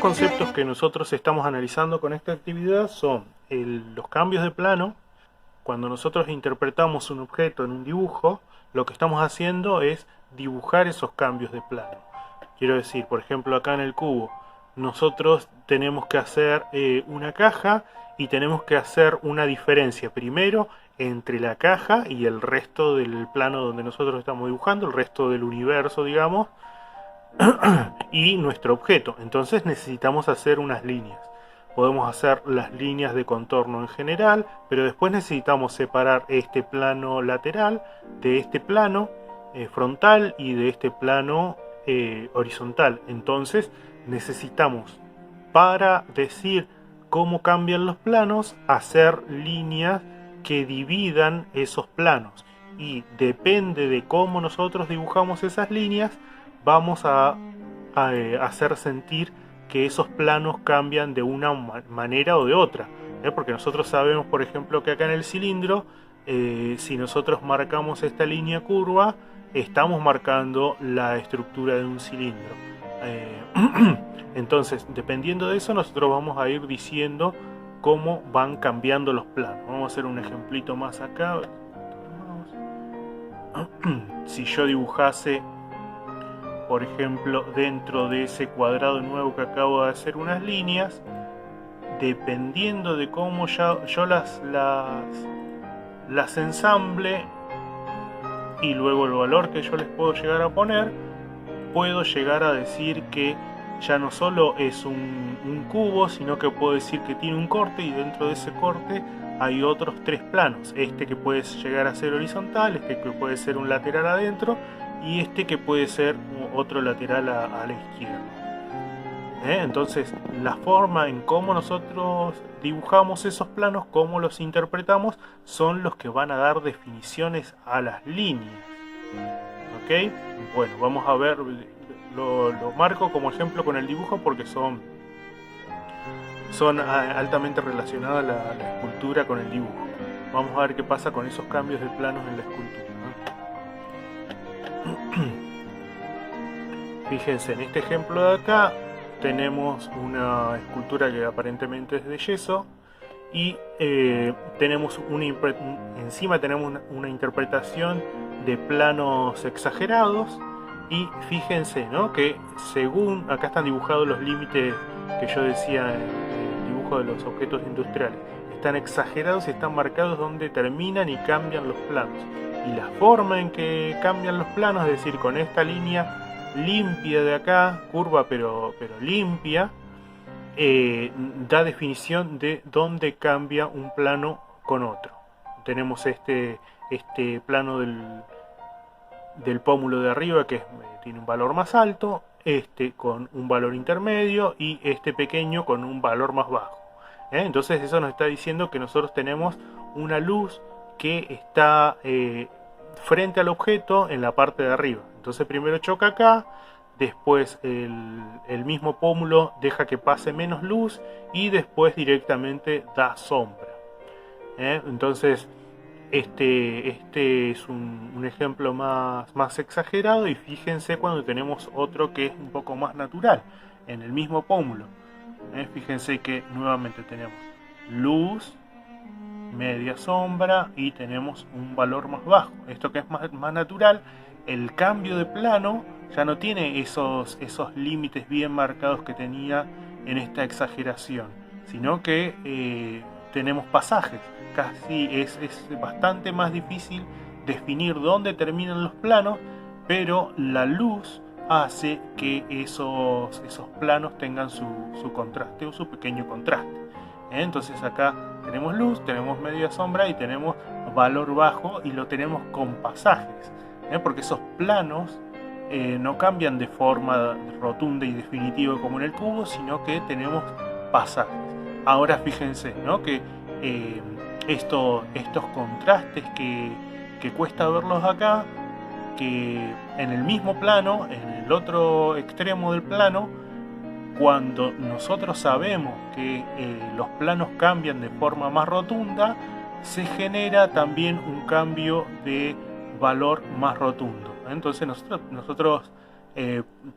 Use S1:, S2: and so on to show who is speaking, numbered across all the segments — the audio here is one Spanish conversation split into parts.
S1: conceptos que nosotros estamos analizando con esta actividad son los cambios de plano. Cuando nosotros interpretamos un objeto en un dibujo, lo que estamos haciendo es dibujar esos cambios de plano. Quiero decir, por ejemplo, acá en el cubo, nosotros tenemos que hacer una caja y tenemos que hacer una diferencia primero entre la caja y el resto del plano donde nosotros estamos dibujando, el resto del universo, digamos, y nuestro objeto. Entonces necesitamos hacer unas líneas. Podemos hacer las líneas de contorno en general, pero después necesitamos separar este plano lateral de este plano frontal y de este plano horizontal. Entonces necesitamos, para decir cómo cambian los planos, hacer líneas que dividan esos planos. Y depende de cómo nosotros dibujamos esas líneas, vamos a hacer sentir que esos planos cambian de una manera o de otra. Porque nosotros sabemos, por ejemplo, que acá en el cilindro, si nosotros marcamos esta línea curva, estamos marcando la estructura de un cilindro. Entonces, dependiendo de eso, nosotros vamos a ir diciendo cómo van cambiando los planos. Vamos a hacer un ejemplito más acá. Si yo dibujase, por ejemplo, dentro de ese cuadrado nuevo que acabo de hacer unas líneas, dependiendo de cómo yo las ensamble y luego el valor que yo les puedo llegar a poner, puedo llegar a decir que ya no solo es un cubo, sino que puedo decir que tiene un corte, y dentro de ese corte hay otros tres planos. Este que puede llegar a ser horizontal, este que puede ser un lateral adentro, y este que puede ser otro lateral a la izquierda. Entonces, la forma en cómo nosotros dibujamos esos planos, cómo los interpretamos, son los que van a dar definiciones a las líneas. ¿Ok? Bueno, vamos a ver, lo marco como ejemplo con el dibujo porque son altamente relacionadas la escultura con el dibujo. Vamos a ver qué pasa con esos cambios de planos en la escultura. Fíjense, en este ejemplo de acá tenemos una escultura que aparentemente es de yeso y tenemos encima tenemos una interpretación de planos exagerados. Y fíjense, ¿no?, que según acá están dibujados los límites que yo decía en el dibujo de los objetos industriales, están exagerados y están marcados donde terminan y cambian los planos. Y la forma en que cambian los planos, es decir, con esta línea limpia de acá, curva pero limpia, da definición de dónde cambia un plano con otro. Tenemos este plano del pómulo de arriba que tiene un valor más alto, este con un valor intermedio y este pequeño con un valor más bajo. Entonces eso nos está diciendo que nosotros tenemos una luz que está frente al objeto en la parte de arriba. Entonces primero choca acá, después el mismo pómulo deja que pase menos luz y después directamente da sombra. Entonces este es un ejemplo más exagerado, y fíjense cuando tenemos otro que es un poco más natural en el mismo pómulo. Fíjense que nuevamente tenemos luz, media sombra y tenemos un valor más bajo. Esto que es más natural, el cambio de plano ya no tiene esos límites bien marcados que tenía en esta exageración, sino que tenemos pasajes. Casi es bastante más difícil definir dónde terminan los planos, pero la luz hace que esos planos tengan su contraste o su pequeño contraste. Entonces acá tenemos luz, tenemos media sombra y tenemos valor bajo, y lo tenemos con pasajes, porque esos planos no cambian de forma rotunda y definitiva como en el cubo, sino que tenemos pasajes. Ahora fíjense, ¿no?, que estos contrastes que cuesta verlos acá, que en el mismo plano, en el otro extremo del plano, cuando nosotros sabemos que los planos cambian de forma más rotunda, se genera también un cambio de valor más rotundo. Entonces nosotros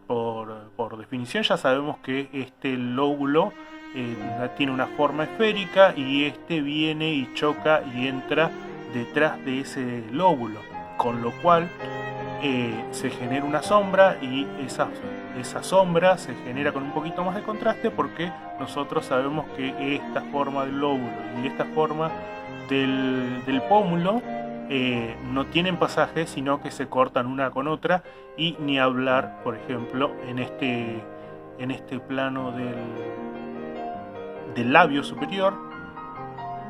S1: por por definición ya sabemos que este lóbulo tiene una forma esférica y este viene y choca y entra detrás de ese lóbulo, con lo cual se genera una sombra y esa sombra se genera con un poquito más de contraste porque nosotros sabemos que esta forma del lóbulo y esta forma del pómulo no tienen pasaje, sino que se cortan una con otra, y ni hablar, por ejemplo, en este plano del labio superior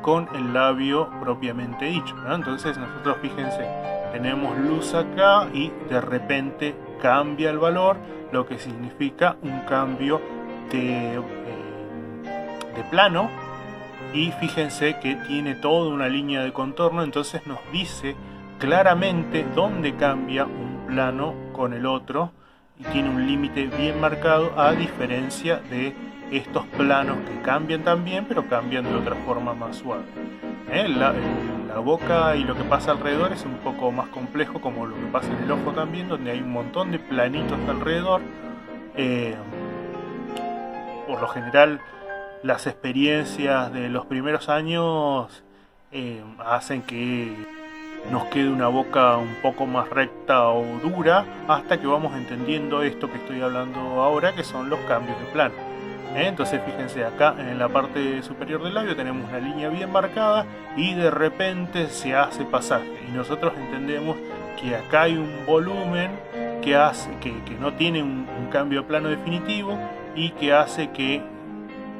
S1: con el labio propiamente dicho, ¿no? Entonces nosotros, fíjense, tenemos luz acá y de repente cambia el valor, lo que significa un cambio de plano. Y fíjense que tiene toda una línea de contorno, entonces nos dice claramente dónde cambia un plano con el otro y tiene un límite bien marcado, a diferencia de estos planos que cambian también, pero cambian de otra forma más suave. La boca y lo que pasa alrededor es un poco más complejo, como lo que pasa en el ojo también, donde hay un montón de planitos alrededor. Por lo general, las experiencias de los primeros años hacen que nos quede una boca un poco más recta o dura, hasta que vamos entendiendo esto que estoy hablando ahora, que son los cambios de plano. Entonces fíjense, acá en la parte superior del labio tenemos una línea bien marcada y de repente se hace pasaje, y nosotros entendemos que acá hay un volumen que hace que no tiene un cambio de plano definitivo, y que hace que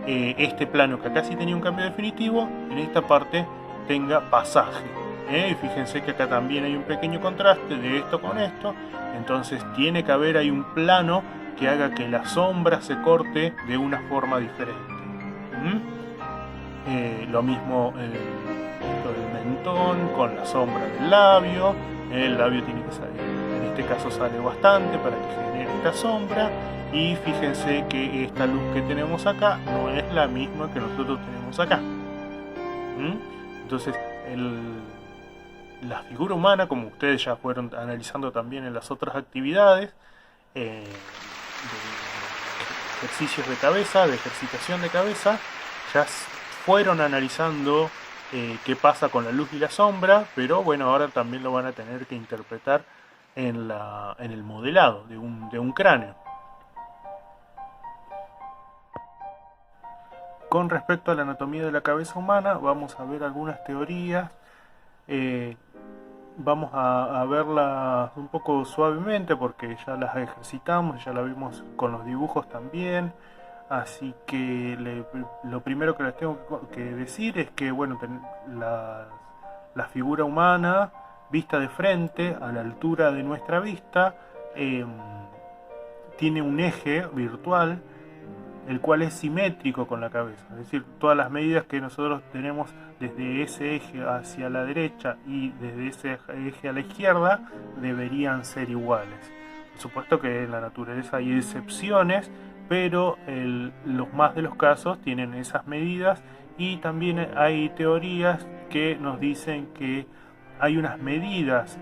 S1: este plano, que acá sí tenía un cambio definitivo, en esta parte tenga pasaje. Y fíjense que acá también hay un pequeño contraste de esto con esto, entonces tiene que haber ahí un plano que haga que la sombra se corte de una forma diferente. Lo mismo esto del mentón con la sombra del labio. El labio tiene que salir, en este caso sale bastante para que genere esta sombra. Y fíjense que esta luz que tenemos acá no es la misma que nosotros tenemos acá. Entonces la figura humana, como ustedes ya fueron analizando también en las otras actividades, de ejercicios de cabeza, de ejercitación de cabeza, ya fueron analizando qué pasa con la luz y la sombra, pero bueno, ahora también lo van a tener que interpretar en el modelado de un cráneo. Con respecto a la anatomía de la cabeza humana, vamos a ver algunas teorías. Vamos a verlas un poco suavemente porque ya las ejercitamos, ya las vimos con los dibujos también. Así que lo primero que les tengo que decir es que, bueno, la figura humana vista de frente, a la altura de nuestra vista, tiene un eje virtual, el cual es simétrico con la cabeza. Es decir, todas las medidas que nosotros tenemos desde ese eje hacia la derecha y desde ese eje a la izquierda deberían ser iguales. Por supuesto que en la naturaleza hay excepciones, pero los más de los casos tienen esas medidas, y también hay teorías que nos dicen que hay unas medidas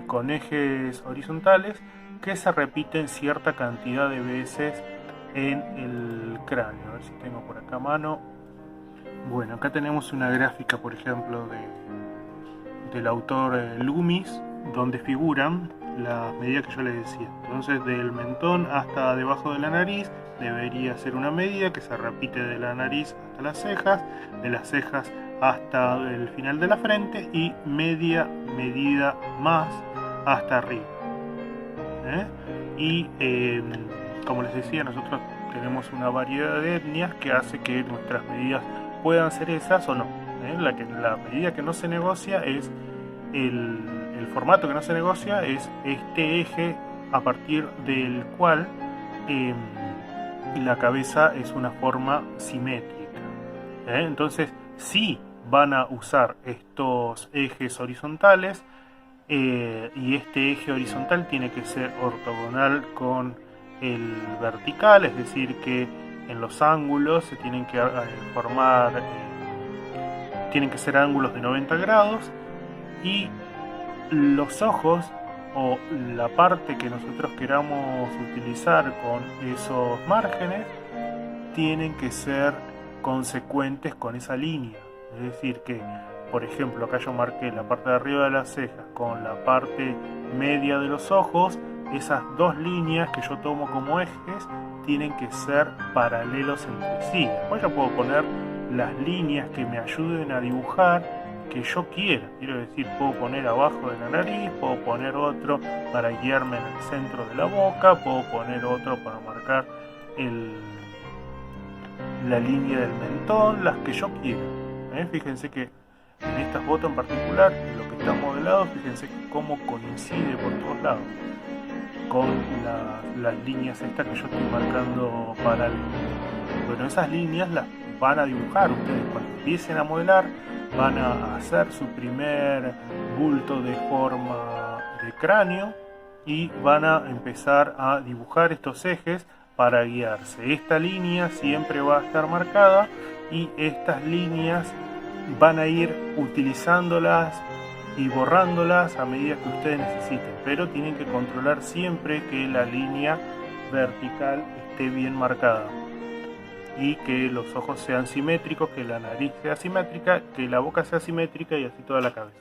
S1: con ejes horizontales que se repiten cierta cantidad de veces en el cráneo. A ver si tengo por acá a mano. Bueno, acá tenemos una gráfica, por ejemplo, del autor Loomis, donde figuran las medidas que yo les decía. Entonces, del mentón hasta debajo de la nariz debería ser una medida que se repite de la nariz hasta las cejas, de las cejas hasta el final de la frente, y media medida más hasta arriba. Y como les decía, nosotros tenemos una variedad de etnias que hace que nuestras medidas puedan ser esas o no. La medida que no se negocia es el formato que no se negocia es este eje a partir del cual la cabeza es una forma simétrica. Entonces, sí van a usar estos ejes horizontales, y este eje horizontal tiene que ser ortogonal con el vertical, es decir, que en los ángulos se tienen que formar, tienen que ser ángulos de 90 grados, y los ojos o la parte que nosotros queramos utilizar con esos márgenes tienen que ser consecuentes con esa línea. Es decir que, por ejemplo, acá yo marqué la parte de arriba de las cejas con la parte media de los ojos. Esas dos líneas que yo tomo como ejes tienen que ser paralelos entre sí. Después yo puedo poner las líneas que me ayuden a dibujar que yo quiera. Quiero decir, puedo poner abajo de la nariz, puedo poner otro para guiarme en el centro de la boca, puedo poner otro para marcar la línea del mentón, las que yo quiera. Fíjense que en estas botas en particular, en lo que está modelado, fíjense cómo coincide por todos lados con las líneas estas que yo estoy marcando paralelas. Bueno, esas líneas las van a dibujar ustedes cuando empiecen a modelar, van a hacer su primer bulto de forma de cráneo y van a empezar a dibujar estos ejes para guiarse. Esta línea siempre va a estar marcada y estas líneas van a ir utilizándolas y borrándolas a medida que ustedes necesiten, pero tienen que controlar siempre que la línea vertical esté bien marcada y que los ojos sean simétricos, que la nariz sea simétrica, que la boca sea simétrica y así toda la cabeza.